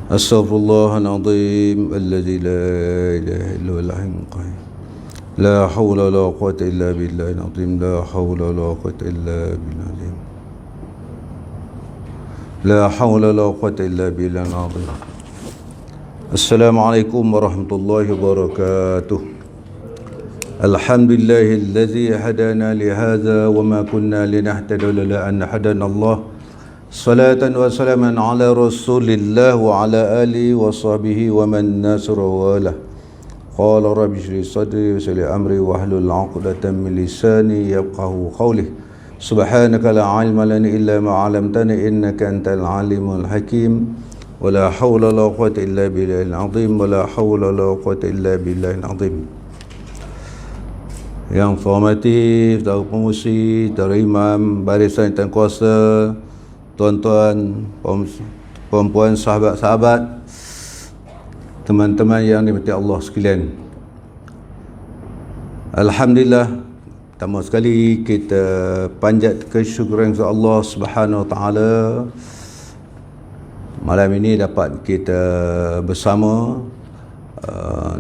أستغفر الله العظيم الذي لا إله إلا هو الحي القيوم لا حول ولا قوة إلا بالله العظيم لا حول ولا قوة إلا بالله العظيم لا حول ولا قوة إلا بالله العظيم. السلام عليكم ورحمة الله وبركاته. الحمد لله الذي هدانا لهذا وما كنا لنهتدي لولا أن هدانا الله. صلاة وسلاما على رسول الله وعلى آله وصحبه ومن ناصر وله. قال رب اشرح لي صدري ويسر لي أمري واحلل عقدة من لساني يفقهوا قولي. سبحانك لا علم لنا إلا ما علمتنا إنك أنت العليم الحكيم. ولا حول ولا قوة إلا بالله العظيم ولا حول ولا قوة إلا بالله العظيم. Yang saya hormati saudara pengurusi, saudara imam, barisan intan kuasa, tuan-tuan, perempuan, sahabat-sahabat, teman-teman yang dirahmati Allah sekalian. Alhamdulillah, pertama sekali kita panjat kesyukuran kepada Allah Subhanahu Wa Taala. Malam ini dapat kita bersama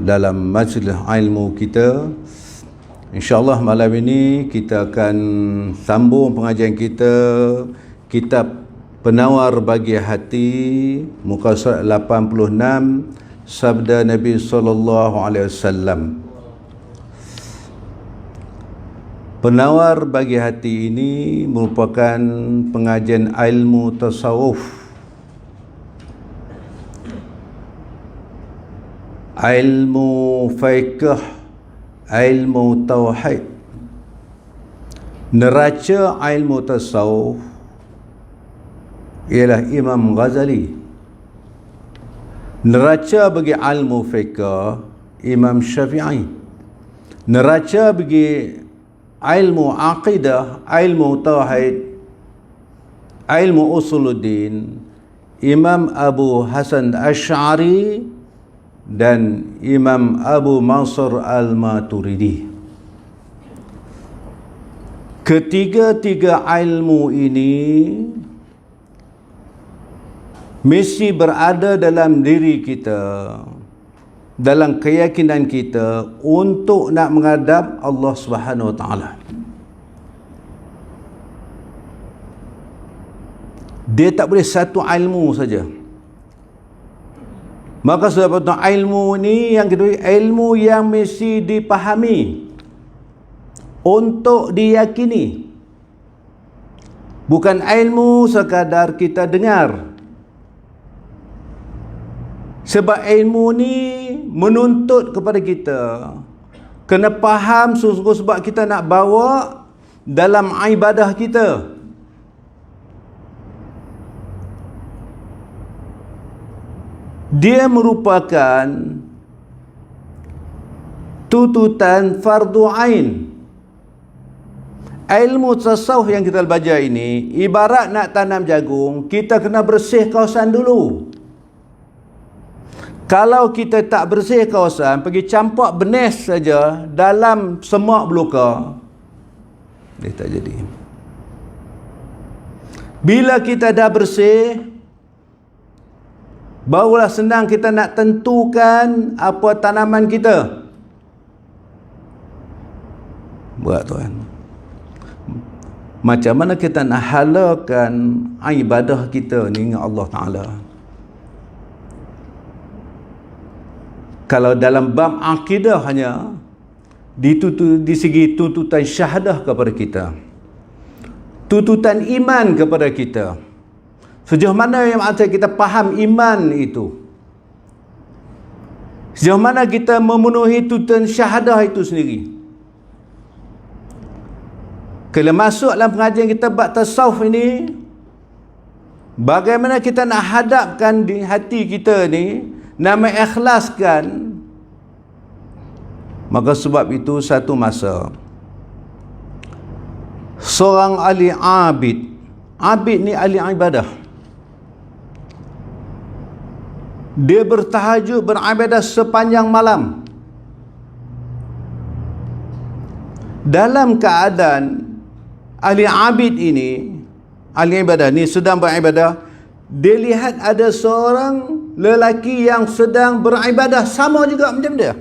dalam majlis ilmu kita. InsyaAllah malam ini kita akan sambung pengajian kita, kitab Penawar Bagi Hati, muka surat 86, sabda Nabi SAW. Penawar Bagi Hati ini merupakan pengajian ilmu tasawuf, ilmu fiqh, ilmu tauhid. Neraca ilmu tasawuf ialah Imam Ghazali. Neraca bagi ilmu fiqh Imam Syafi'i. Neraca bagi ilmu aqidah, ilmu tauhid, ilmu usuluddin Imam Abu Hasan Asy'ari dan Imam Abu Mansur Al-Maturidi. Ketiga-tiga ilmu ini mesti berada dalam diri kita, dalam keyakinan kita untuk nak menghadap Allah Subhanahu Wa Taala. Dia tak boleh satu ilmu saja. Maka sebab itu ilmu ni yang kedua, ilmu yang mesti dipahami untuk diyakini. Bukan ilmu sekadar kita dengar. Sebab ilmu ni menuntut kepada kita kena faham sungguh sebab kita nak bawa dalam ibadah kita. Dia merupakan tuntutan fardu ain. Ilmu tasawuf yang kita belajar ini ibarat nak tanam jagung, kita kena bersih kawasan dulu. Kalau kita tak bersih kawasan, pergi campak benih saja dalam semak belukar, dia tak jadi. Bila kita dah bersih, barulah senang kita nak tentukan apa tanaman kita. Berat tuan. Macam mana kita nak halalkan ibadah kita ni dengan Allah Ta'ala? Kalau dalam bab akidah hanya di segi tuntutan syahadah kepada kita, tuntutan iman kepada kita, sejauh mana yang kita faham iman itu, sejauh mana kita memenuhi tuntutan syahadah itu sendiri. Kalau masuk dalam pengajian kita bab tasawuf ini, bagaimana kita nak hadapkan di hati kita ni, nak mengikhlaskan. Maka sebab itu satu masa seorang ahli abid, abid ni ahli ibadah, dia bertahajud, beribadah sepanjang malam dalam keadaan ahli abid ini, ahli ibadah ni sedang beribadah, dia lihat ada seorang lelaki yang sedang beribadah sama juga macam dia.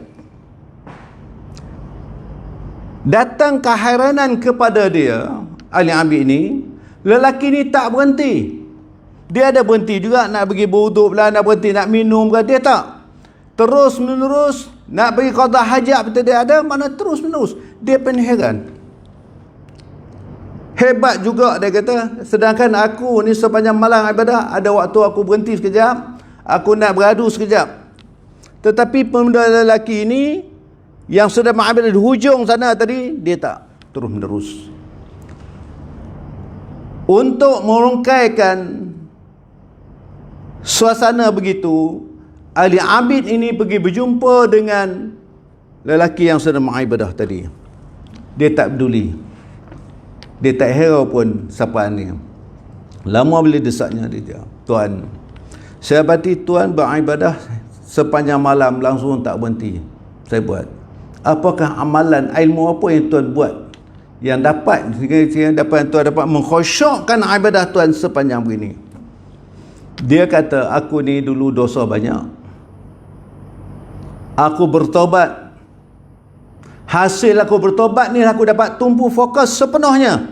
Datang keheranan kepada dia, ahli Abid ni, lelaki ni tak berhenti. Dia ada berhenti juga nak pergi berwuduk lah, nak berhenti nak minum ke, dia tak. Terus menerus nak pergi qada hajat betul dia ada, mana terus menerus. Dia pun heran. Hebat juga dia kata, sedangkan aku ni sepanjang malam ibadah, ada waktu aku berhenti sekejap, aku nak beradu sekejap. Tetapi pemuda lelaki ini yang sudah beribadah di hujung sana tadi, dia tak, terus menerus. Untuk merungkaikan suasana begitu, ahli abid ini pergi berjumpa dengan lelaki yang sedang beribadah tadi. Dia tak peduli, dia tak hirau pun sapaan ni. Lama bila desaknya dia, tuan, saya berhati tuan beribadah sepanjang malam langsung tak berhenti. Saya buat, apakah amalan ilmu apa yang tuan buat yang dapat tuan dapat mengkhusyukkan ibadah tuan sepanjang begini? Dia kata, aku ni dulu dosa banyak, aku bertobat. Hasil aku bertobat ni aku dapat tumpu fokus sepenuhnya.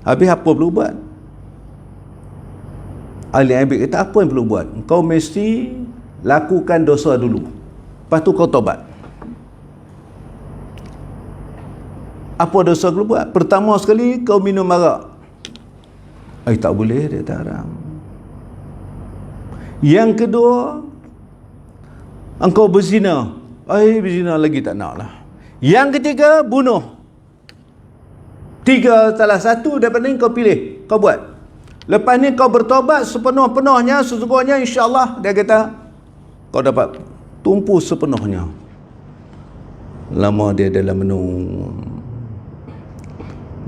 Habis apa perlu buat? Ahli Abid kata, apa yang perlu buat? Kau mesti lakukan dosa dulu, lepas tu kau tobat. Apa dosa kau buat? Pertama sekali kau minum arak. Tak boleh, dia tak haram. Yang kedua, engkau berzina. Berzina lagi tak nak lah. Yang ketiga, bunuh. 3 salah satu daripada ni kau pilih, kau buat. Lepas ni kau bertobat sepenuh-penuhnya, sesungguhnya insya-Allah, dia kata, kau dapat tumpu sepenuhnya. Lama dia dalam menung.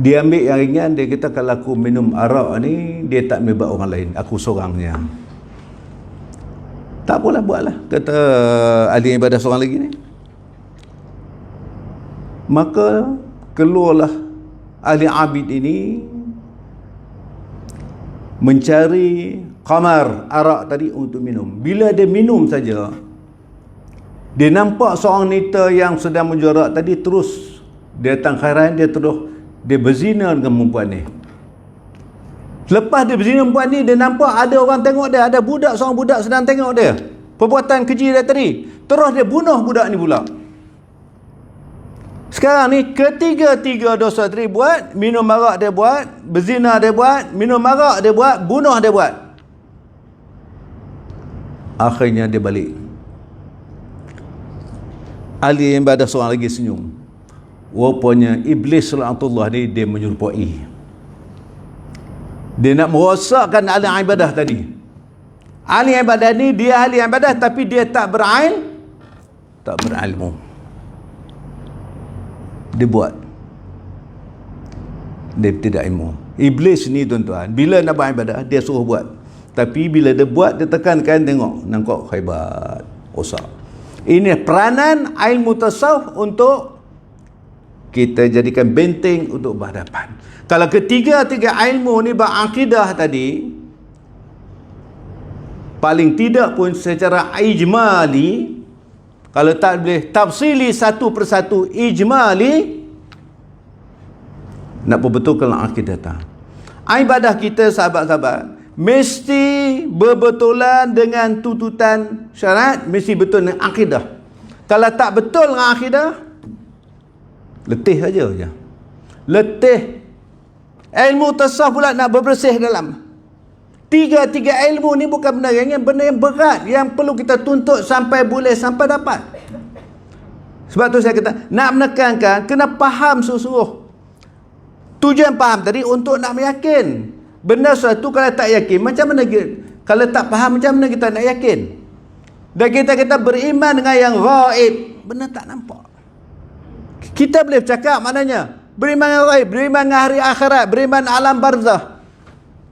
Dia ambil yang ringan, dia kata, kalau aku minum arak ni, dia tak melibat orang lain, aku seorangnya. Tak apalah, buatlah, kata ahli ibadah seorang lagi ni. Maka keluarlah ahli abid ini mencari khamar, arak tadi untuk minum. Bila dia minum saja, dia nampak seorang wanita yang sedang menjuarak tadi, terus dia datang khairan, dia berzina dengan perempuan ni. Lepas dia berzina dengan perempuan ni, dia nampak ada orang tengok dia, ada seorang budak sedang tengok dia, perbuatan keji dia tadi. Terus dia bunuh budak ni pula. Sekarang ni ketiga-tiga dosa tadi buat, minum arak dia buat, berzina dia buat, minum arak dia buat, bunuh dia buat. Akhirnya dia balik. Ahli ibadah seorang lagi senyum. Rupanya iblis laknatullah ni dia menyerupai. Dia nak merosakkan ahli ibadah tadi. Ahli ibadah ni dia ahli ibadah tapi dia tak berilmu. Dia buat, dia tidak ilmu. Iblis ni tuan-tuan, bila nak beribadah dia suruh buat, tapi bila dia buat, dia tekankan, tengok nampak hebat, rosak. Ini peranan ilmu tasawuf untuk kita jadikan benteng untuk berhadapan. Kalau ketiga-tiga ilmu ni berakidah tadi, paling tidak pun secara ijmali, kalau tak boleh tafsili satu persatu, ijmali, nak perbetulkan akidah tak. Ibadah kita sahabat-sahabat mesti berbetulan dengan tuntutan syarat, mesti betul dengan akidah. Kalau tak betul dengan akidah, letih saja je. Letih. Ilmu tasawuf pula nak berbersih dalam. Tiga-tiga ilmu ni bukan benda yang berat, yang perlu kita tuntut sampai boleh, sampai dapat. Sebab tu saya kata, nak menekankan, kena faham sungguh-sungguh. Tujuan faham tadi untuk nak meyakin. Benda sesuatu kalau tak yakin, macam mana kita, kalau tak faham, macam mana kita nak yakin? Dan kita beriman dengan yang ghaib, benda tak nampak. Kita boleh bercakap maknanya, beriman dengan ghaib, beriman dengan hari akhirat, beriman alam barzah,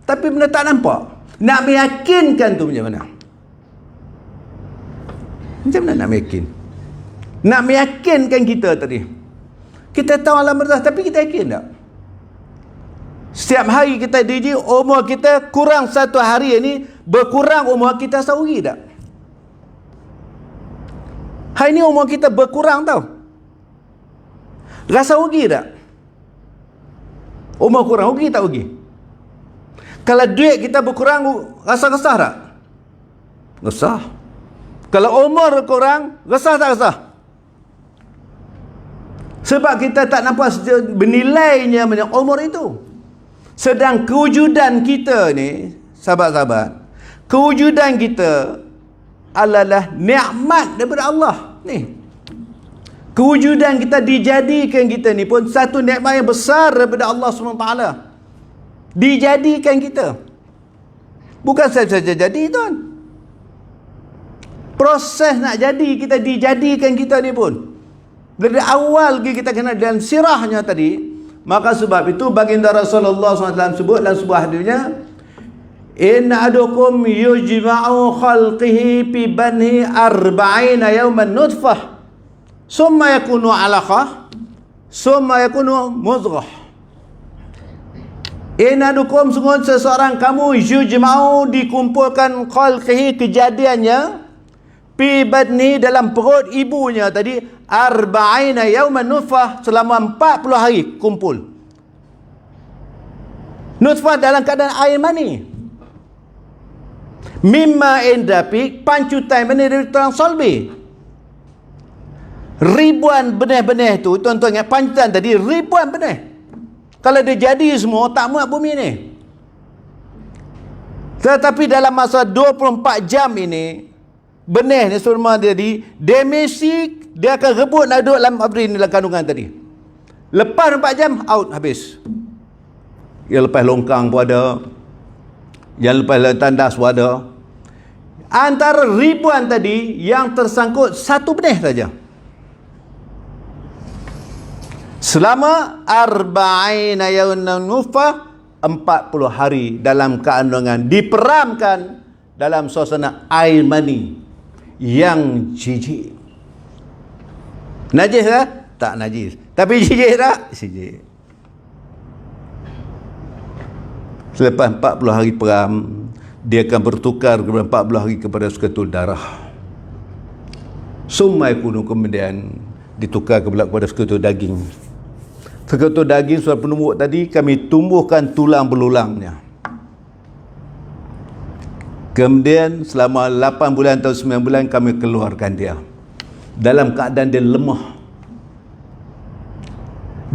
tapi benda tak nampak. Nak meyakinkan tu macam mana? Macam mana nak meyakin? Nak meyakinkan kita tadi. Kita tahu alam barzah, tapi kita yakin tak? Setiap hari kita diuji, umur kita kurang satu hari ini, berkurang umur kita sehari tak? Hari ni umur kita berkurang tau. Rasa rugi tak? Umur kurang, rugi tak rugi? Kalau duit kita berkurang, rasa resah tak? Resah. Kalau umur kurang, resah tak resah? Sebab kita tak nampak bernilainya umur itu. Sedang kewujudan kita ni, sahabat-sahabat, kewujudan kita adalah nikmat daripada Allah ni. Kewujudan kita, dijadikan kita ni pun satu nikmat yang besar daripada Allah SWT. Dijadikan kita. Bukan saja jadi tuan. Proses nak jadi kita, dijadikan kita ni pun. Dari awal kita kena dalam sirahnya tadi. Maka sebab itu baginda Rasulullah SAW sebut dalam sebuah hadisnya, inna adukum yujma'u khalqihi fi banhi arba'ina yawman nutfah summa yakunu alaqah summa yakunu mudghah. Inna adukum, sungguh seseorang kamu, yujma'u, dikumpulkan, khalqihi, kejadiannya, fi badni, dalam perut ibunya tadi, arba'ina yawman nutfah, selama 40 hari kumpul. Nutfah dalam keadaan air mani. Mimma endapik, pancutan benih dari tulang solbi. Ribuan benih-benih tu, tuan-tuan ingat pancutan tadi, ribuan benih. Kalau dia jadi semua, tak muat bumi ni. Tetapi dalam masa 24 jam ini, benih ni semua jadi, dia mesti, dia akan rebut nak duduk dalam abri ni, dalam kandungan tadi. Lepas 24 jam, out, habis. Yang lepas longkang pun ada, yang lepas tandas pun ada. Antara ribuan tadi, yang tersangkut satu benih saja. Selama arba'ina yawman nutfah, 40 hari dalam kandungan, diperamkan dalam suasana air mani yang jijik. Najis tak? Tak najis. Tapi jijik tak? Jijik. Selepas 40 hari peram, dia akan bertukar kepada 40 hari kepada seketul darah. Summa yakunu, kemudian ditukar kepada seketul daging. Seketul daging sudah penumbuk tadi, kami tumbuhkan tulang belulangnya. Kemudian selama 8 bulan atau 9 bulan kami keluarkan dia dalam keadaan dia lemah.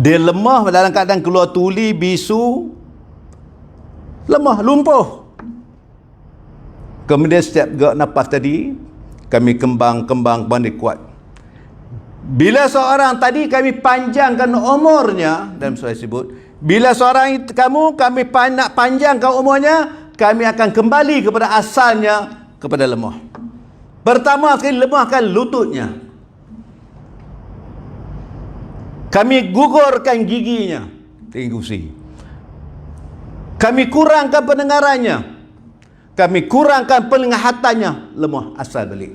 Dia lemah dalam keadaan keluar tuli, bisu, lemah, lumpuh. Kemudian setiap gerak nafas tadi, kami kembang dia kuat. Bila seorang tadi kami panjangkan umurnya, dalam surah sebut, bila seorang kami nak panjangkan umurnya, kami akan kembali kepada asalnya, kepada lemah. Pertama sekali, lemahkan lututnya. Kami gugurkan giginya, tinggusi. Kami kurangkan pendengarannya. Kami kurangkan penglihatannya, lemah, asal balik.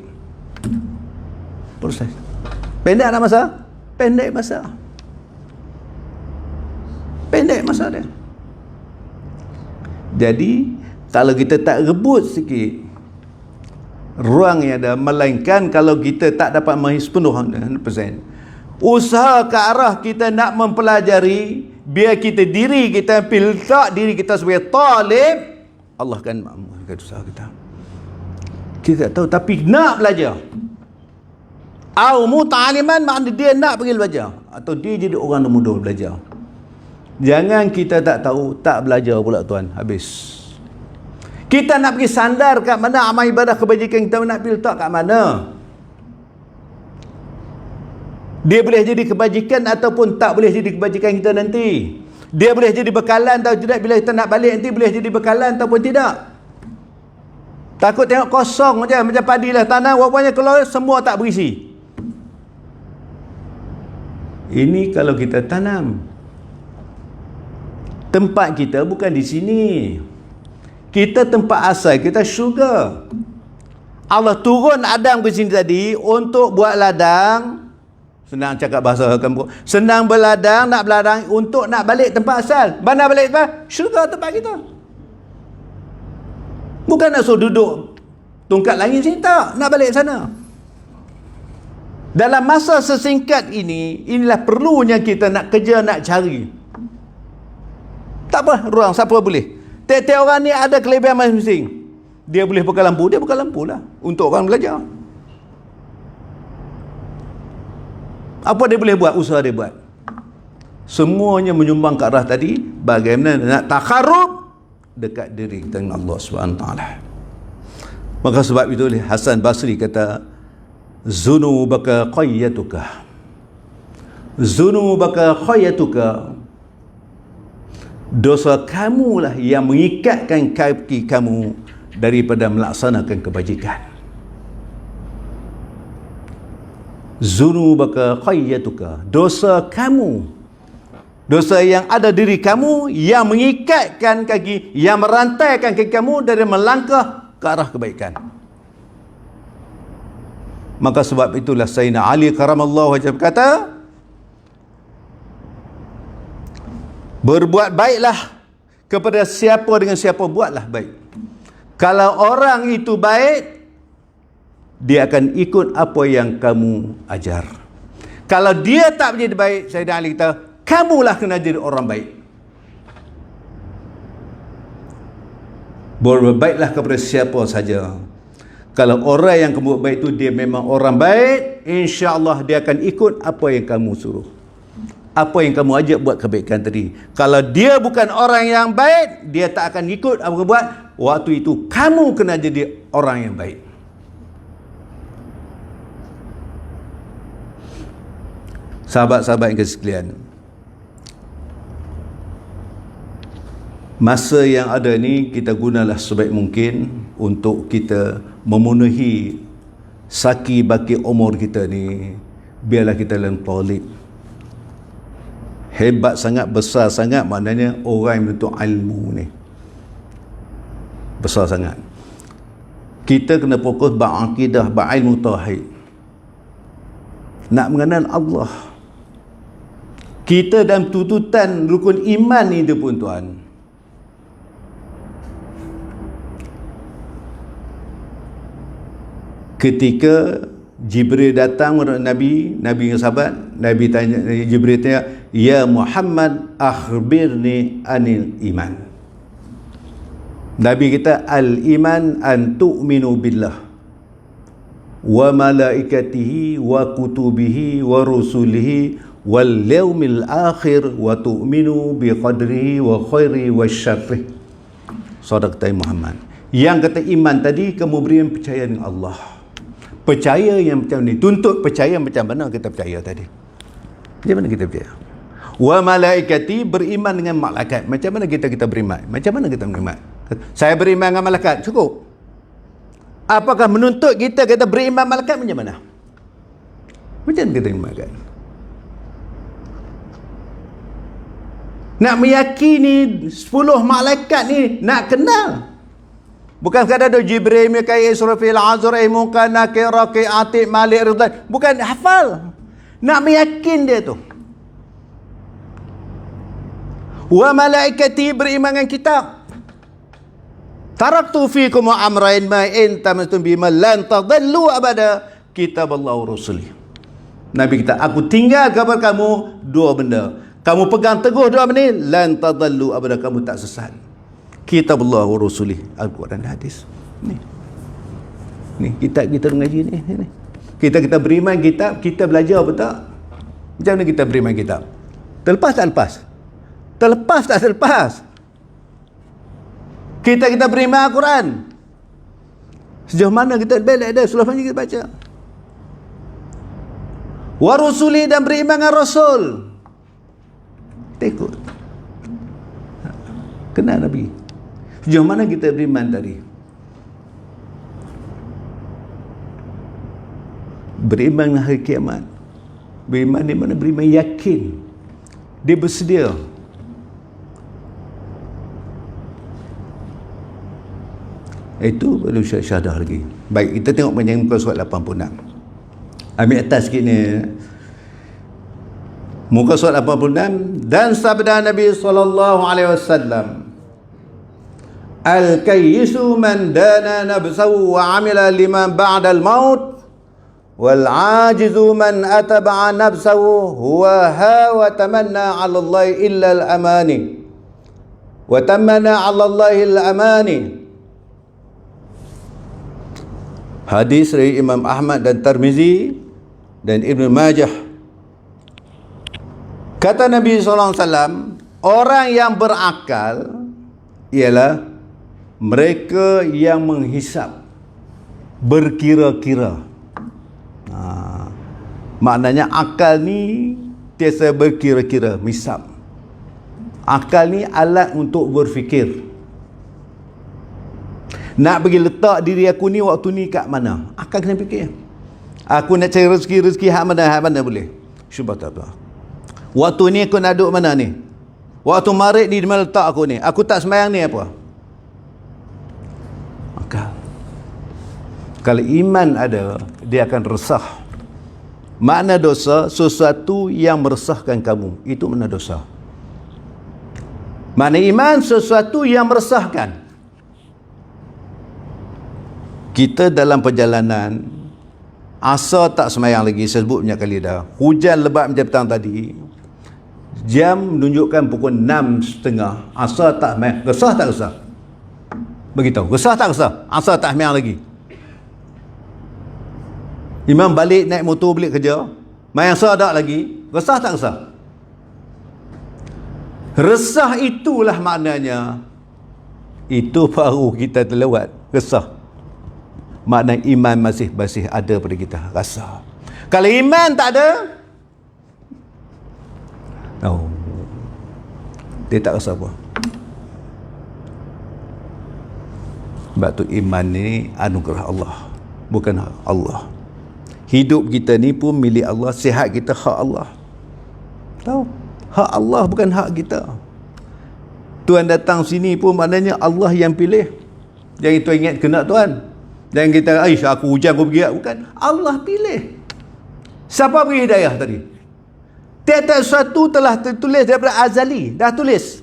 Proses. Pendek tak masa? Pendek masa. Pendek masa dia. Jadi, kalau kita tak rebut sikit ruang yang ada, melainkan kalau kita tak dapat menghitung 100%, usaha ke arah kita nak mempelajari, biar kita diri kita letak diri kita sebagai talib, Allah akan makmurkan usaha kita. Kita tak tahu, tapi nak belajar. Au muta'aliman, maknanya dia nak pergi belajar, atau dia jadi orang mudah belajar. Jangan kita tak tahu, tak belajar pula tuan, habis. Kita nak pergi sandar kat mana amal ibadah kebajikan kita, nak pergi letak kat mana. Dia boleh jadi kebajikan ataupun tak boleh jadi kebajikan kita nanti. Dia boleh jadi bekalan atau tidak, bila kita nak balik nanti boleh jadi bekalan ataupun tidak. Takut tengok kosong je, macam padi lah tanah, wapanya keluar semua tak berisi. Ini kalau kita tanam. Tempat kita bukan di sini. Kita tempat asal kita syurga. Allah turun Adam ke sini tadi untuk buat ladang Senang cakap bahasa kampung. Senang beladang, nak beladang untuk nak balik tempat asal. Mana balik tempat? Syurga tempat kita. Bukan nak suruh duduk tungkat langit sini, tak. Nak balik sana. Dalam masa sesingkat ini, inilah perlunya kita nak kerja, nak cari. Tak apa, ruang siapa boleh. Tiap-tiap orang ni ada kelebihan masing-masing. Dia boleh buka lampu, dia buka lampu lah untuk orang belajar. Apa dia boleh buat? Usaha dia buat. Semuanya menyumbang ke arah tadi, bagaimana nak takharub dekat diri kita dengan Allah SWT. Maka sebab itu Hasan Basri kata, zunubaka qayyatuka, zunubaka qayyatuka, dosa kamulah yang mengikatkan kaki kamu daripada melaksanakan kebajikan. Zunubaka qayyatuka, dosa kamu, dosa yang ada diri kamu yang mengikatkan kaki, yang merantaikan kaki kamu dari melangkah ke arah kebaikan. Maka sebab itulah Sayyidina Ali karamallahu wajhah kata, berbuat baiklah kepada siapa dengan siapa, buatlah baik. Kalau orang itu baik, dia akan ikut apa yang kamu ajar. Kalau dia tak menjadi baik, Sayyidina Ali kata, kamulah kena jadi orang baik. Berbuat baiklah kepada siapa saja. Kalau orang yang kamu buat baik itu dia memang orang baik, insya-Allah dia akan ikut apa yang kamu suruh, apa yang kamu ajak buat kebaikan tadi. Kalau dia bukan orang yang baik, dia tak akan ikut apa kamu buat. Waktu itu kamu kena jadi orang yang baik. Sahabat-sahabat yang kasih sekalian, masa yang ada ni kita gunalah sebaik mungkin untuk kita memenuhi saki baki umur kita ni. Biarlah kita dalam talib. Hebat sangat, besar sangat, maknanya orang yang menuntut ilmu ni besar sangat. Kita kena fokus berakidah, berilmu tauhid, nak mengenal Allah. Kita dalam tuntutan rukun iman itu pun tuan, ketika Jibril datang kepada Nabi dengan sahabat, Nabi tanya, Jibril tanya, ya Muhammad akhbirni anil iman. Nabi kata, al iman an tu'minu billah wa malaikatihi wa kutubihi wa rusulihi wal yaumil akhir wa tu'minu bi qadrihi wa khairi wa syarrih. Sadaqta Muhammad. Yang kata iman tadi, kamu beri percaya dengan Allah. Percaya yang macam ni, tuntut percaya macam mana kita percaya tadi. Macam mana kita percaya? Wa malaikati, beriman dengan malaikat. Macam mana kita beriman? Macam mana kita beriman? Saya beriman dengan malaikat, cukup. Apakah menuntut kita beriman malaikat macam mana? Macam mana kita beriman malaikat? Nak meyakini 10 malaikat ni, nak kenal. Bukan sekadar ada Jibril, Mikail, Israfil, Azrail, Munkar, Nakir, Raqib, Atid, Malik, Ridwan. Bukan hafal. Nak meyakin dia tu. Wa malaikati, beriman dengan kitab. Taraktu fikum amrain ma in tamastum bima lan tadallu abada, kitab Allah wa rusuli. Nabi kata, aku tinggal kepada kamu dua benda. Kamu pegang teguh dua benda ni, lan tadallu abada, kamu tak sesat. Kitab Allah wa rusuli, Al-Quran dan hadis. Ni kitab kita mengaji ni. Kita beriman kitab, kita belajar apa tak? Macam mana kita beriman kitab? Terlepas tak lepas? Terlepas tak terlepas? Kita beriman Al-Quran. Sejauh mana kita belajar dia, sulap kita baca. Wa rusuli, dan beriman dengan Rasul. Ikut. Kenal Nabi. Sejauh mana kita beriman tadi? Beriman dengan hari kiamat. Beriman di mana? Beriman yakin. Dia bersedia. Itu perlu syahadah lagi. Baik, kita tengok panjang muka surat 86. Ambil atas sikit ni. Muka surat 86. Dan sabda Nabi sallallahu alaihi wasallam, al-kayyisu man dana nafsahu wa amila liman ba'da al-maut, wal ajizu man ataba'a nafsahu huwa ha wa tamanna 'ala Allah illa al-amani wa tamanna 'ala Allah al-amani. Hadis dari Imam Ahmad dan Tirmizi dan Ibn Majah. Kata Nabi SAW, orang yang berakal ialah mereka yang menghisap, berkira-kira. Maknanya akal ni tiasa berkira-kira, hisap. Akal ni alat untuk berfikir. Nak bagi letak diri aku ni waktu ni kat mana? Akal kena fikir. Aku nak cari rezeki hak mana boleh? Syubhat apa? Waktu ni aku nak duduk mana ni? Waktu marit ni di mana letak aku ni? Aku tak sembahyang ni apa? Akal. Kalau iman ada, dia akan resah. Makna dosa, sesuatu yang meresahkan kamu. Itu makna dosa. Makna iman, sesuatu yang meresahkan. Kita dalam perjalanan, asar tak sembahyang lagi, saya sebut banyak kali dah. Hujan lebat macam petang tadi, jam menunjukkan pukul 6.30. Asar tak sembahyang. Resah tak resah? Beritahu, resah tak resah? Asar tak sembahyang lagi. Imam balik naik motor balik kerja, main asar tak lagi. Resah tak resah? Resah itulah maknanya. Itu baru kita terlewat. Resah. Makna iman masih ada pada kita. Rasa. Kalau iman tak ada, dia tak rasa apa. Sebab tu iman ni anugerah Allah, bukan hak Allah. Hidup kita ni pun milik Allah, sihat kita hak Allah. Tahu? Hak Allah, bukan hak kita. Tuan datang sini pun maknanya Allah yang pilih. Jangan tuan ingat kena Tuan. Jangan kita, aku hujan aku pergi. Bukan. Allah pilih. Siapa beri hidayah tadi? Tiap-tiap sesuatu telah tertulis daripada azali. Dah tulis.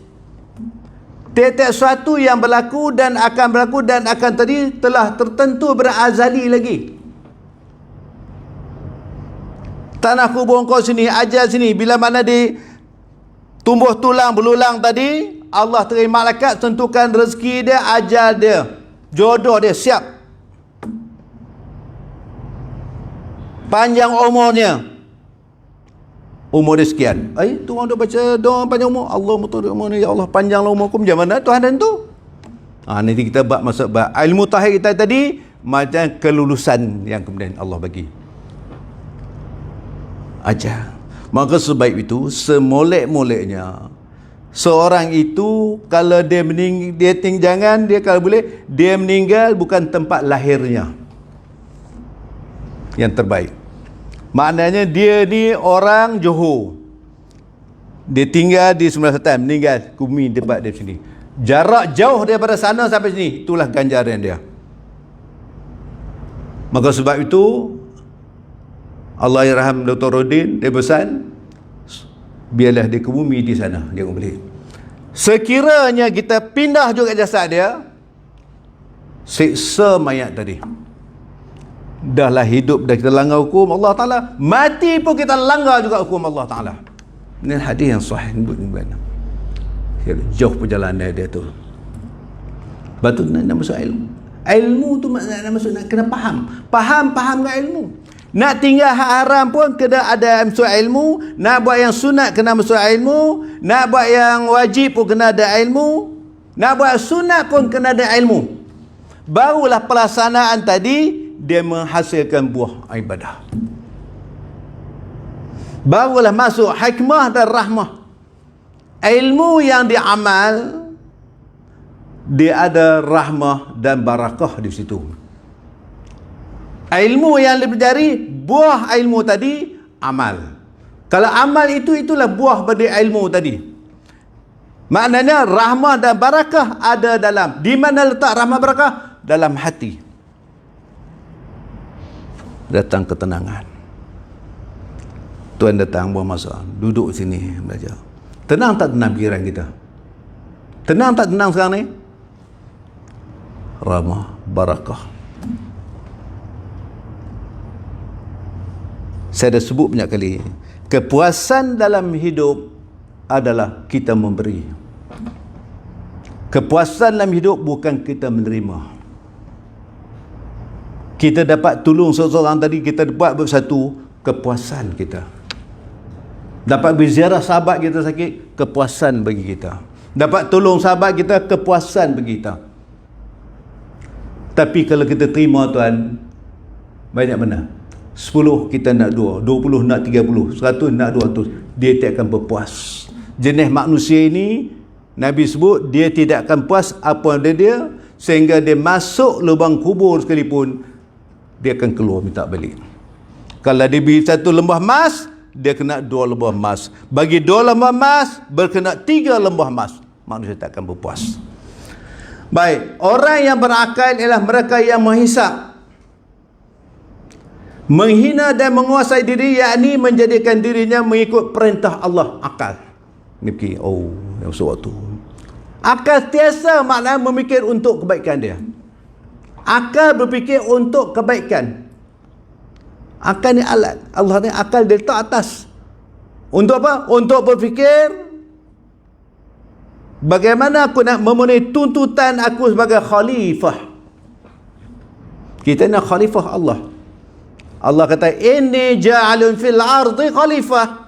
Tiap-tiap sesuatu yang berlaku dan akan tadi telah tertentu berazali lagi. Tanah kubur kau sini, ajal sini. Bila mana di tumbuh tulang belulang tadi, Allah terima malaikat tentukan rezeki dia, ajal dia, jodoh dia siap. Panjang umurnya, umur dia sekian. Tu orang dah baca doa panjang umur. Allah mutur umur ni, ya Allah panjanglah umurku. Macam mana Tuhan dan tu? Nanti kita masuk ilmu tahir kita tadi, macam kelulusan yang kemudian Allah bagi. Ajar. Maka sebab itu semolek-moleknya seorang itu kalau dia jangan dia kalau boleh dia meninggal bukan tempat lahirnya yang terbaik. Maknanya dia ni orang Johor, dia tinggal di Sebelah Selatan, meninggal bumi tempat dia sini, jarak jauh daripada sana sampai sini, itulah ganjaran dia. Maka sebab itu Allah yarham Dr. Rodin, dia pesan biarlah dia ke bumi di sana, dia boleh. Sekiranya kita pindah juga jasad dia, siksa mayat tadi. Dahlah hidup dah kita langgar hukum Allah Ta'ala, mati pun kita langgar juga hukum Allah Ta'ala. Ini hadis yang sahih. Jauh perjalanan dia tu. Lepas tu nak masuk ilmu. Ilmu tu nak masuk, nak kena faham dengan ilmu. Nak tinggal hak haram pun kena ada masuk ilmu. Nak buat yang sunat kena masuk ilmu. Nak buat yang wajib pun kena ada ilmu. Nak buat sunat pun kena ada ilmu. Barulah pelaksanaan tadi dia menghasilkan buah ibadah. Barulah masuk hikmah dan rahmah. Ilmu yang diamal, dia ada rahmah dan barakah di situ. Ilmu yang dipelajari, buah ilmu tadi amal. Kalau amal itulah buah pada ilmu tadi. Maknanya rahmah dan barakah ada dalam. Di mana letak rahmah barakah? Dalam hati. Datang ketenangan. Tuan datang buang masa, duduk sini belajar. Tenang tak tenang pikiran kita? Tenang tak tenang sekarang ni? Ramah, barakah. Saya dah sebut banyak kali, kepuasan dalam hidup adalah kita memberi. Kepuasan dalam hidup bukan kita menerima. Kita dapat tolong seseorang tadi, kita dapat bersatu, kepuasan kita. Dapat berziarah sahabat kita sakit, kepuasan bagi kita. Dapat tolong sahabat kita, kepuasan bagi kita. Tapi kalau kita terima tuan, banyak mana? 10 kita nak 2, 20 nak 30, 100 nak 200, dia tak akan berpuas. Jenis manusia ini, Nabi sebut, dia tidak akan puas apa ada dia, sehingga dia masuk lubang kubur sekalipun, dia akan keluar minta balik. Kalau dia beli 1 lembah emas, dia kena 2 lembah emas. Bagi 2 lembah emas, berkena 3 lembah emas. Manusia tak akan berpuas. Baik, orang yang berakal ialah mereka yang menghisap, menghina dan menguasai diri, yakni menjadikan dirinya mengikut perintah Allah. Akal ni fikir, oh yang waktu akal tiasa maknanya memikir untuk kebaikan dia. Akal berfikir untuk kebaikan. Akal ni alat, Allah ni akal dia letak atas. Untuk apa? Untuk berfikir bagaimana aku nak memenuhi tuntutan aku sebagai khalifah. Kita nak khalifah Allah. Allah kata, inni ja'alun fil ardi khalifah.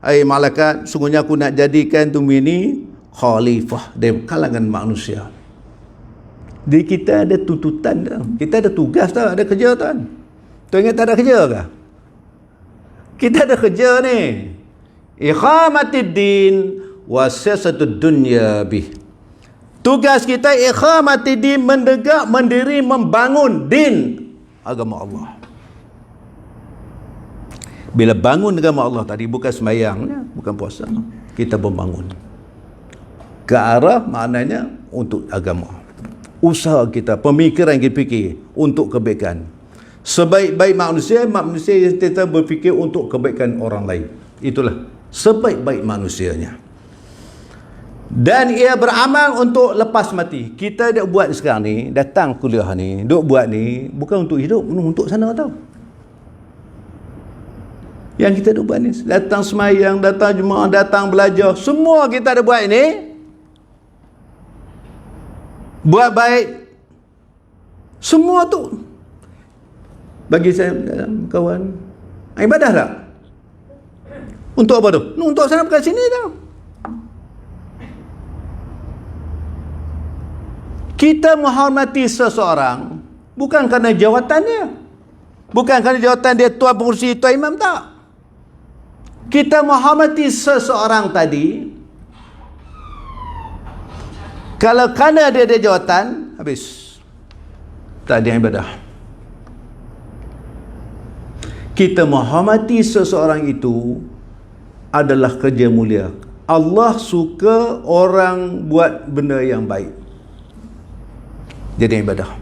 Hai malaikat, sungguhnya aku nak jadikan bumi ini khalifah dari kalangan manusia. Jadi kita ada tuntutan dah. Kita ada tugas dah, ada kerja tuan. Tuan ingat tak ada kerja ke? Kita ada kerja ni. Iqamatid din wa siyasatud dunya bih. Tugas kita iqamatid din, mendegak, mendiri, membangun din agama Allah. Bila bangun agama Allah tadi, bukan sembahyang, bukan puasa, kita membangun ke arah maknanya untuk agama. Usaha kita, pemikiran kita fikir untuk kebaikan. Sebaik-baik manusia, manusia yang kita berfikir untuk kebaikan orang lain. Itulah sebaik-baik manusianya. Dan ia beramal untuk lepas mati. Kita dah buat sekarang ni, datang kuliah ni, duk buat ni bukan untuk hidup, untuk sana tau. Yang kita dah buat ni, datang semayang, datang jemaah, datang belajar, semua kita dah buat ni, buat baik, semua tu bagi saya kawan ibadah tak? Untuk apa tu? Untuk sana bukan sini tau. Kita menghormati seseorang bukan kerana jawatannya, bukan kerana jawatan dia tuan pengurusi, tuan imam, tak. Kita menghormati seseorang tadi kalau kerana dia ada jawatan, habis, tak ada ibadah. Kita menghormati seseorang itu adalah kerja mulia. Allah suka orang buat benda yang baik, jadi ibadah.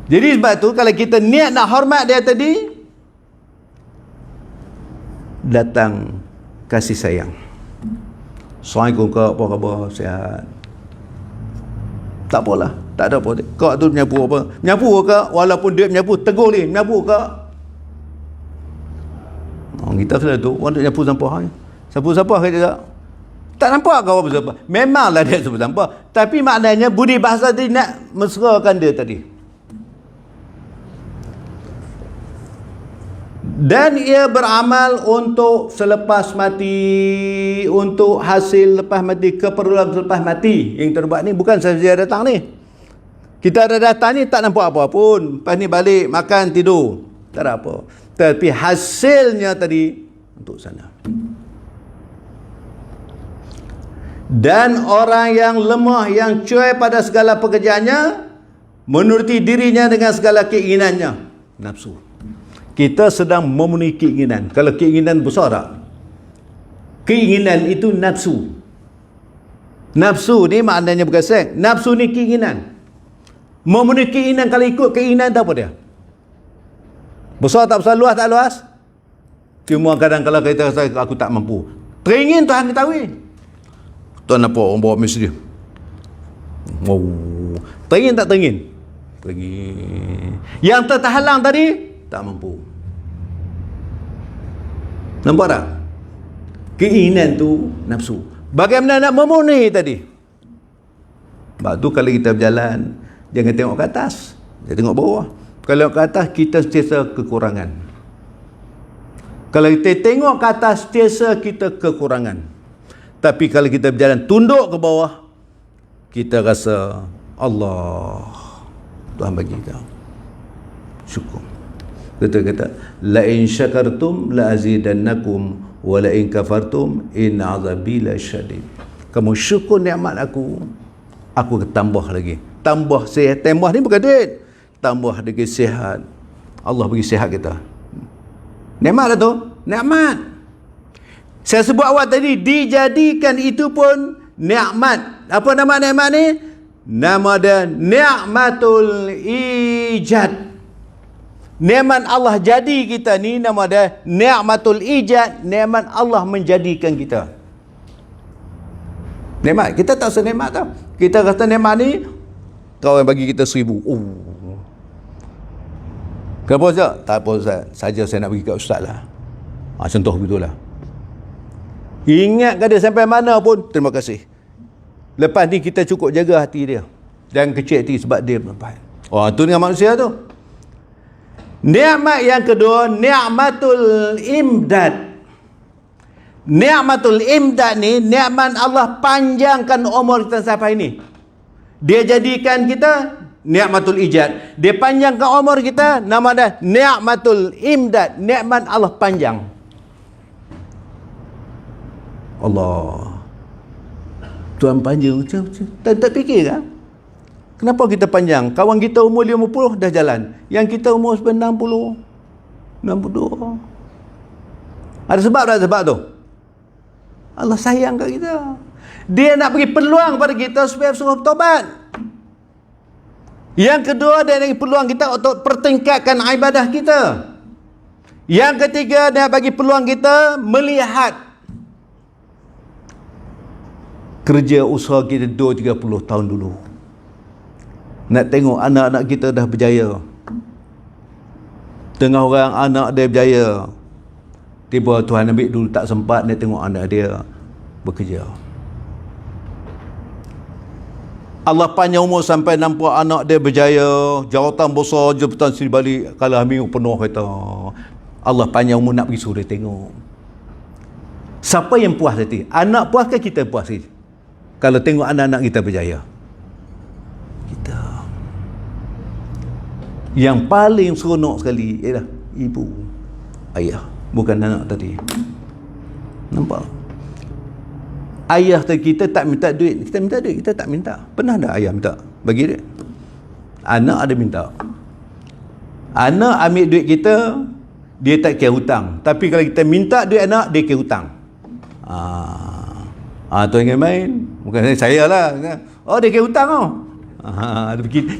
Jadi sebab tu kalau kita niat nak hormat dia tadi, datang kasih sayang. Assalamualaikum kak, apa khabar, sihat? Tak apalah, tak ada apa. Kak tu menyapu apa? Menyapu kak, walaupun dia menyapu, tegur dia, menyapu kak. Kita sudah tu, orang tu nyapu sampah. Sapu sampah kata tak? Tak nampak kau apa sampah. Memanglah dia sapu sampah, tapi maknanya budi bahasa tadi nak mesrakan dia tadi. Dan ia beramal untuk selepas mati, untuk hasil lepas mati, keperluan selepas mati. Yang terbuat ni bukan sahaja datang ni. Kita ada datang ni tak nampak apa pun. Lepas ni balik, makan, tidur. Tak ada apa. Tapi hasilnya tadi untuk sana. Dan orang yang lemah, yang cuai pada segala pekerjaannya, menuruti dirinya dengan segala keinginannya. Nafsu. Kita sedang memenuhi keinginan. Kalau keinginan besar tak? Keinginan itu nafsu. Nafsu ni maknanya bukan seks. Nafsu ni keinginan. Memenuhi keinginan, kalau ikut keinginan tak apa dia? Besar tak besar, luas tak luas? Cuma kadang kalau kita rasa aku tak mampu, teringin Tuhan ketahui. Tuan apa orang bawa mesej dia? Wow. Teringin tak teringin? Teringin. Yang terhalang tadi tak mampu. Nampak tak? Keinginan tu nafsu. Bagaimana nak memenuhi tadi? Sebab tu kalau kita berjalan, jangan tengok ke atas, jangan tengok bawah. Kalau ke atas, kita sentiasa kekurangan. Kalau kita tengok ke atas, sentiasa kita kekurangan. Tapi kalau kita berjalan tunduk ke bawah, kita rasa Allah, Tuhan bagi kita. Syukur. Kita kata, la in syakartum la azidannakum wa la in kafartum in azabi la syadid. Kamu syukur nikmat aku akan tambah lagi. Tambah sihat. Tambah ni bukan duit. Tambah lagi sihat. Allah bagi sihat kita. Nikmat tu? Nikmat. Saya sebut awal tadi, dijadikan itu pun nikmat. Apa nama nikmat ni? Nama dia Ni'matul Ijad. Nikmat Allah jadi kita ni nama dia Ni'matul Ijad. Nikmat Allah menjadikan kita. Nikmat. Kita tak rasa nikmat tau. Kita rasa nikmat ni kawan bagi kita 1,000. Oh. Kenapa Ustaz? Tak apa Ustaz. Saja saya nak bagi kat Ustaz lah. Contoh begitulah. Ingat kada sampai mana pun, terima kasih. Lepas ni kita cukup jaga hati dia. Jangan kecil hati sebab dia berlepas. Oh, tu dengan manusia tu. Nikmat yang kedua, Ni'matul Imdad. Ni'matul Imdad ni, nikmat Allah panjangkan umur kita sampai ini. Dia jadikan kita Ni'matul Ijad. Dia panjangkan umur kita, nama dia Ni'matul Imdad. Nikmat Allah panjang. Allah, Tuhan panjang macam tak fikir kan? Kenapa kita panjang? Kawan kita umur 50 dah jalan, yang kita umur 60, 62. Ada sebab tak sebab tu? Allah sayang kat kita. Dia nak bagi peluang pada kita supaya suruh bertobat. Yang kedua, dia nak bagi peluang kita untuk pertingkatkan ibadah kita. Yang ketiga, dia nak bagi peluang kita melihat kerja usaha kita 20-30 tahun dulu. Nak tengok anak-anak kita dah berjaya. Tengah orang anak dia berjaya, tiba Tuhan ambil dulu, tak sempat nak tengok anak dia bekerja. Allah panjang umur sampai nampak anak dia berjaya, jawatan besar, jabatan sini balik, kalau hamil penuh kata. Allah panjang umur nak pergi suruh dia tengok. Siapa yang puas hati? Anak puas ke kita puas hati? Kalau tengok anak-anak kita berjaya. Kita. Yang paling seronok sekali ialah ibu, ayah, bukan anak tadi. Nampak? Ayah kita tak minta duit, kita minta duit, kita tak minta. Pernah tak ayah minta bagi duit? Anak ada minta. Anak ambil duit kita, dia tak kira hutang. Tapi kalau kita minta duit anak, dia kira hutang. Tuan ingin main, bukan saya lah. Oh, dia kira hutang tau.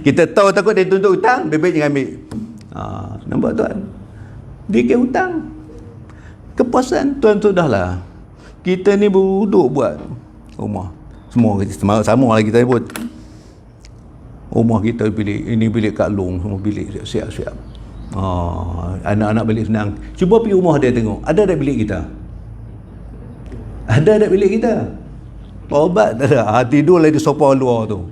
Kita tahu takut dia tuntut hutang, baik-baik jangan ambil. Nampak tuan? Dia kira hutang. Kepuasan tuan sudahlah. Kita ni duduk buat rumah. Semua sama lah kita pun. Rumah kita bilik, ini bilik Kak Long, semua bilik siap-siap. Anak-anak balik senang. Cuba pergi rumah dia tengok, ada tak bilik kita? Ada tak bilik kita? Obat tak ada. Tidur lah di sofa luar tu.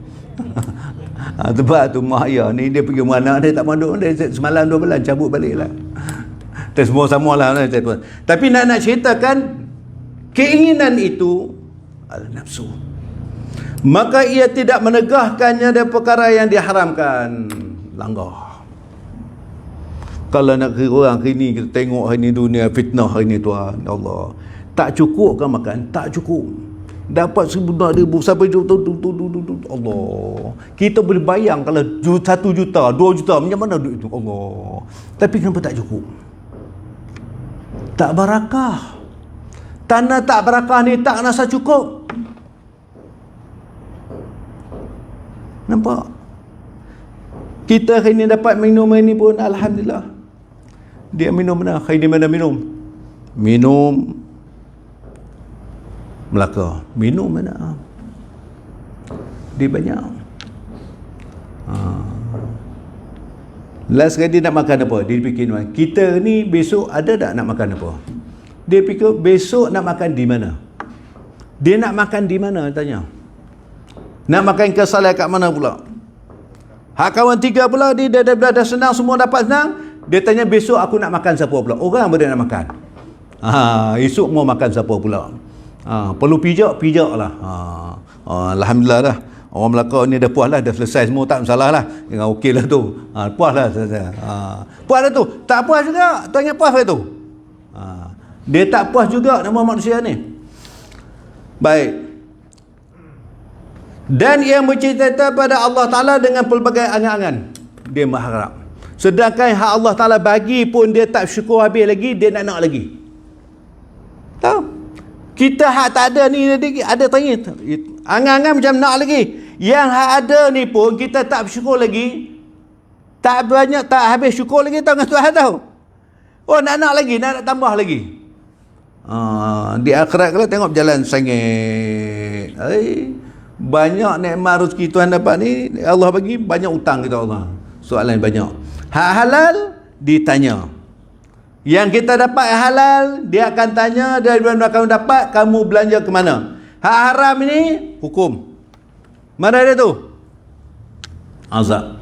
Sebab tu mak ayah ni dia pergi rumah anak dia tak manduk, dia semalam 2 bulan cabut balik lah. Kita semua samalah. Tapi nak ceritakan, keinginan itu adalah nafsu. Maka ia tidak menegahkannya dari perkara yang diharamkan. Langgar. Kalau nak kira orang hari ni, kita tengok hari ni dunia fitnah hari ni tuan, ya Allah. Tak cukup kan makan? Tak cukup. Dapat 1,000 sampai juta, Allah. Kita boleh bayang kalau 1 juta, 2 juta, macam mana duit itu? Allah. Tapi kenapa tak cukup? Tak barakah. Tanah tak barakah ni tak rasa cukup. Nampak? Kita hari ni dapat minum ini pun alhamdulillah. Dia minum mana? Hari ni mana minum? minum Melaka. Minum mana? Dia banyak. Last kali dia nak makan apa? Dia fikir, kita ni besok ada tak nak makan apa? Dia fikir besok nak makan di mana? Dia nak makan di mana? Tanya. Nak makan ke salah kat mana pula? Hak kawan tiga pula, dia dah senang, semua dapat senang. Dia tanya besok aku nak makan siapa pula? Orang apa dia nak makan? Esok mau makan siapa pula? Perlu pijak lah. Alhamdulillah dah. Orang Melaka ni dah puas lah, dah selesai semua, tak masalah lah. Yang okey lah tu. Puas lah. Puas lah tu. Tak puas juga. Tanya puas lah tu. Dia tak puas juga nama manusia ni. Baik. Dan ia bercita-cita pada Allah Ta'ala dengan pelbagai angan-angan. Dia mengharap. Sedangkan hak Allah Ta'ala bagi pun dia tak syukur habis lagi, dia nak lagi. Tahu? Kita hak tak ada ni, ada tanya. Angan-angan macam nak lagi. Yang hak ada ni pun kita tak bersyukur lagi. Tak banyak, tak habis syukur lagi, tahu dengan Tuhan tahu. Oh, nak lagi, nak tambah lagi. Di akhirat kalau tengok berjalan sengit. Banyak nikmat rezeki Tuhan dapat ni, Allah bagi, banyak hutang kita Allah. Soalan banyak. Hak halal ditanya. Yang kita dapat halal, dia akan tanya dari mana kamu dapat, kamu belanja ke mana. Hak haram ini hukum. Mana dia tu? Azab.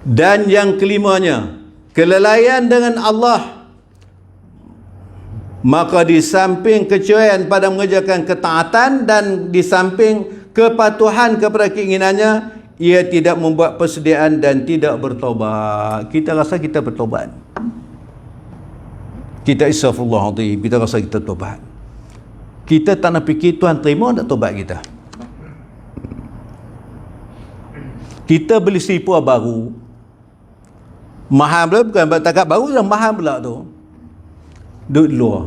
Dan yang kelimanya, kelalaian dengan Allah. Maka di samping kecerobohan pada mengerjakan ketaatan dan di samping kepatuhan kepada keinginannya, ia tidak membuat persediaan dan tidak bertaubat. Kita rasa kita bertaubat. Kita istighfarullahaladzim, kita rasa kita taubat. Kita tak nak fikir Tuhan terima tak taubat kita. Kita beli slipper baru, mahal pula, bukan takat baru dah mahal pula tu. Duduk luar,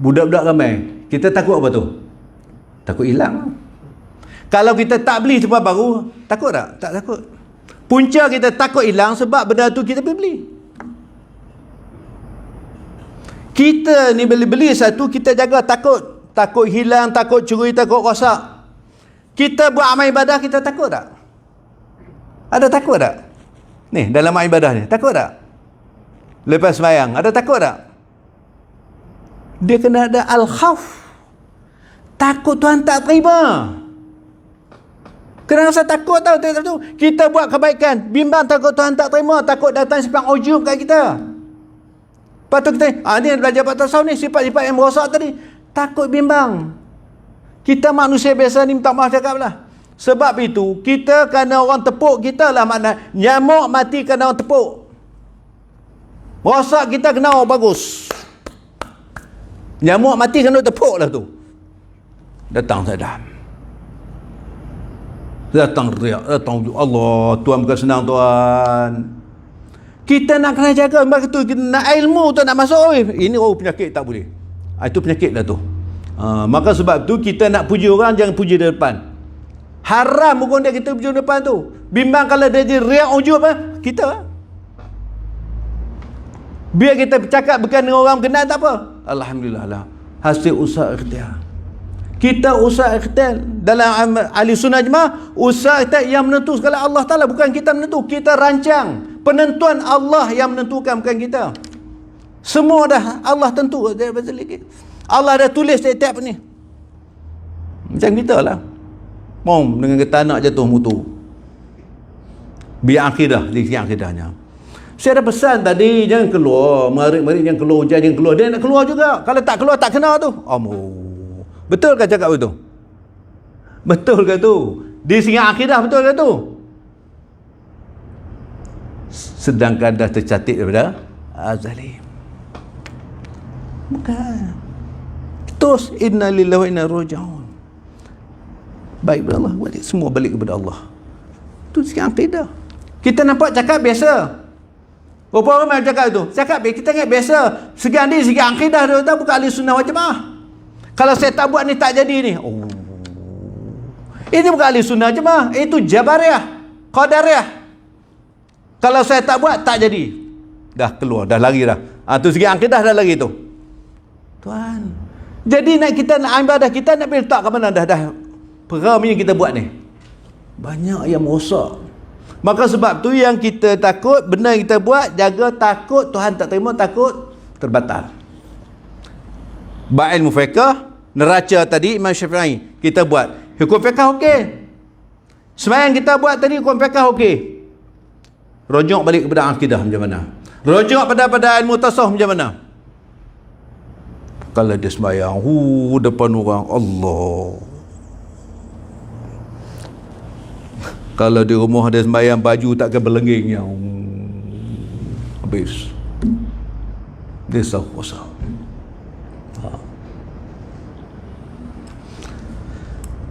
budak-budak ramai, kita takut apa tu? Takut hilang. Kalau kita tak beli slipper baru, takut tak? Tak takut. Punca kita takut hilang sebab benda tu kita beli. Kita ni beli satu, kita jaga takut hilang, takut curi, takut rosak. Kita buat amal ibadah, kita takut tak? Ada takut tak? Ni dalam amal ibadah ni, takut tak? Lepas sembahyang, ada takut tak? Dia kena ada al-khawf. Takut Tuhan tak terima. Kena rasa takut tau. Kita buat kebaikan, bimbang takut Tuhan tak terima, takut datang sifat ujub kat kita. Patut kita, ni belajar pak tasawuf ni, sifat-sifat yang merosak tadi. Takut bimbang. Kita manusia biasa ni, minta maaf cakap lah. Sebab itu, kita kena orang tepuk kita lah makna. Nyamuk mati kena orang tepuk. Rosak kita kena orang bagus. Nyamuk mati kena tepuk lah tu. Datang sadam. Datang riak, datang Allah, Tuhan bukan senang Tuhan. Kita nak kena jaga, maka tu kita nak ilmu tu nak masuk. Ini penyakit tak boleh. Itu penyakit lah tu. Maka sebab tu kita nak puji orang, jangan puji di depan. Haram pun dia kita puji di depan tu. Bimbang kalau dia jadi riak ujub kita. Biar kita bercakap bukan dengan orang kenal tak apa. Alhamdulillah lah. Hasil usaha ikhtiar. Kita usaha ikhtiar dalam ahli sunnah jemaah, usaha ikhtiar yang menentu sekali Allah Ta'ala, bukan kita menentu, kita rancang. Penentuan Allah yang menentukan, bukan kita. Semua dah Allah tentu. Allah dah tulis setiap ni. Macam kita lah. Mom dengan kata anak jatuh mutu. Biar akidah, di sini akidahnya. Saya ada pesan tadi, jangan keluar. Mari jangan keluar, hujan jangan keluar. Dia nak keluar juga. Kalau tak keluar, tak kena tu. Betul ke cakap begitu? Betul ke tu? Di sini akidah betul ke tu? Sedangkan dah tercatat daripada azali. Bukan. Terus inna lillahi wa inna ilaihi raji'un. Baik kepada Allah, balik semua balik kepada Allah. Itu sikit akidah. Kita nampak cakap biasa. Berapa orang yang cakap itu? Cakap kita ingat biasa. Segi ni segi akidah dia tahu, bukan ahli sunnah wal jemaah. Kalau saya tak buat ni tak jadi ni. Ini bukan ahli sunnah jemaah, itu jabariyah, qadariyah. Kalau saya tak buat, tak jadi. Dah keluar, dah lari dah. Tu segi akidah dah lagi tu. Tuan. Jadi kita nak ibadah kita nak pergi letak ke mana dah peram yang kita buat ni. Banyak yang merosak. Maka sebab tu yang kita takut, benda yang kita buat, jaga takut Tuhan tak terima, takut terbatal. Ilmu fiqh, neraca tadi Imam Syafi'i, kita buat. Hukum fiqh okey. Sembahyang kita buat tadi hukum fiqh okey. Rujuk balik kepada akidah macam mana? Rujuk pada ilmu tasawuf macam mana? Kalau dia sembahyang depan orang, Allah. Kalau di rumah dia sembahyang, baju takkan berlengging yang habis. Dia sah-sah.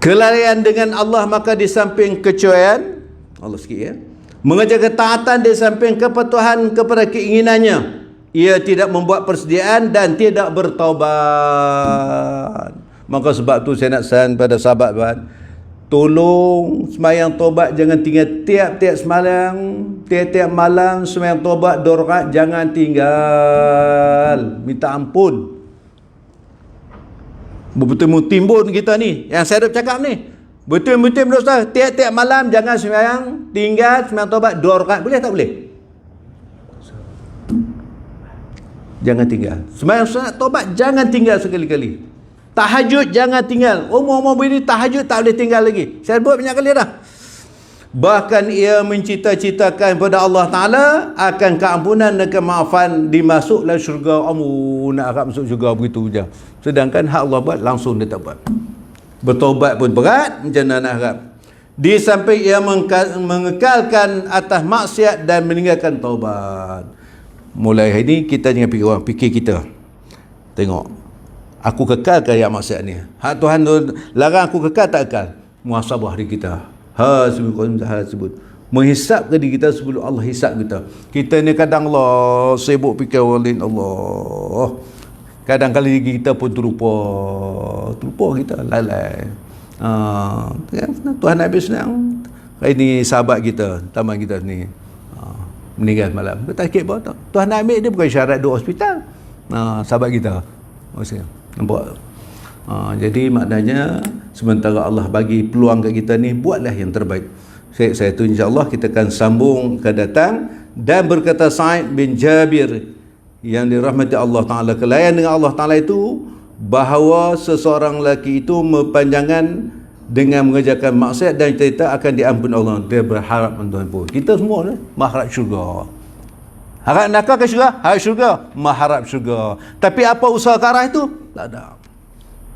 Kelalaian dengan Allah, maka di samping kecuaian Allah sikit ya, mengejar ketaatan di samping kepatuhan kepada keinginannya, ia tidak membuat persediaan dan tidak bertaubat. Maka sebab tu saya nak sahan pada sahabat, tolong sembahyang taubat jangan tinggal. Tiap-tiap semalam, tiap-tiap malam sembahyang taubat 2 rakaat jangan tinggal. Minta ampun. Betul-betul timbun kita ni yang saya dah cakap ni. Betul-betul dosa. Tiap-tiap malam jangan sembahyang tinggal, sembahyang taubat 2 rakaat. Boleh tak boleh? Jangan tinggal. Sembahyang sunat taubat jangan tinggal sekali-kali. Tahajud jangan tinggal. Umur-umur begini tahajud tak boleh tinggal lagi. Saya buat banyak kali dah. Bahkan ia mencita-citakan kepada Allah Ta'ala akan keampunan dan kemaafan, dimasuklah syurga. Nak harap masuk syurga begitu je. Sedangkan hak Allah buat langsung dia tak buat. Bertaubat pun berat, macam mana nak harap? Di samping ia mengekalkan atas maksiat dan meninggalkan taubat. Mulai hari ni kita jangan fikir kita. Tengok, aku kekalkan yang maksiat ni. Hak Tuhan larang aku kekal tak kekal. Muhasabah diri kita. Sebut menghisap ke diri kita sebelum Allah hisap kita. Kita ni kadang Allah sibuk fikir walin Allah. Kadang-kadang kita pun terlupa kita lalai. Tuhan habis senang. Hari ni sahabat kita, taman kita ni meninggal malam. Kita sakit apa tak? Tuhan nak ambil dia bukan syarat duduk hospital. Sahabat kita. Maksudnya, nampak? Jadi maknanya sementara Allah bagi peluang kat kita ni, buatlah yang terbaik. Saya tu insya-Allah kita akan sambung ke datang. Dan berkata Sa'id bin Jabir yang dirahmati Allah Ta'ala, kelayan dengan Allah Ta'ala itu bahawa seseorang lelaki itu berpanjangan dengan mengerjakan maksiat dan cerita akan diampuni Allah. Dia berharap Tuhan pun. Kita semua ni mengharap syurga. Harap nakal ke syurga? Harap syurga. Mengharap syurga. Tapi apa usaha ke arah itu? Tak ada.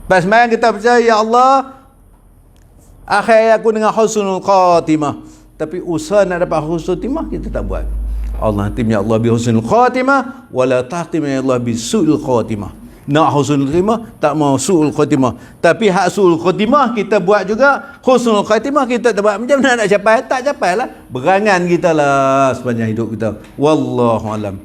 Pas sembahyang kita percaya, ya Allah, akhir aku dengan husnul khatimah. Tapi usaha nak dapat husnul khatimah kita tak buat. Allah tim ya Allah bi husnul khatimah wala tahtim ya Allah bi su'il khatimah. Nak husnul khatimah, tak mau su'ul khatimah. Tapi hak su'ul khatimah kita buat juga, husnul khatimah kita tak buat. Macam mana nak capai? Tak capai lah. Berangan kita lah sepanjang hidup kita. Wallahu alam.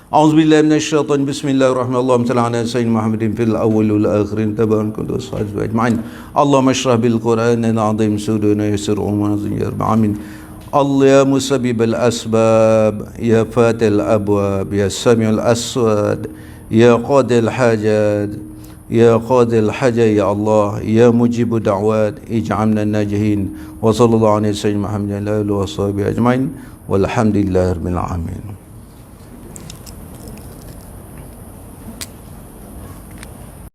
A'udzubillahi minasyaitonir bismillahirrahmanirrahim. Sallallahu alaihi wasallam Muhammadin fil awwal wal akhirin tabaraka wa ta'ala ajma'in. Allahumma shrah bil Qur'anil azim suduna yassir umana ya rabb amin. Allah ya musabbib al asbab ya fatil abwab ya samiul aswad ya qadil hajat ya qadil hajat ya Allah ya mujib da'wat ij'alna najihin wa sallallahu alaihi wasallam Muhammadin wa alihi wa sahbihi ajma'in walhamdulillahi rabbil alamin.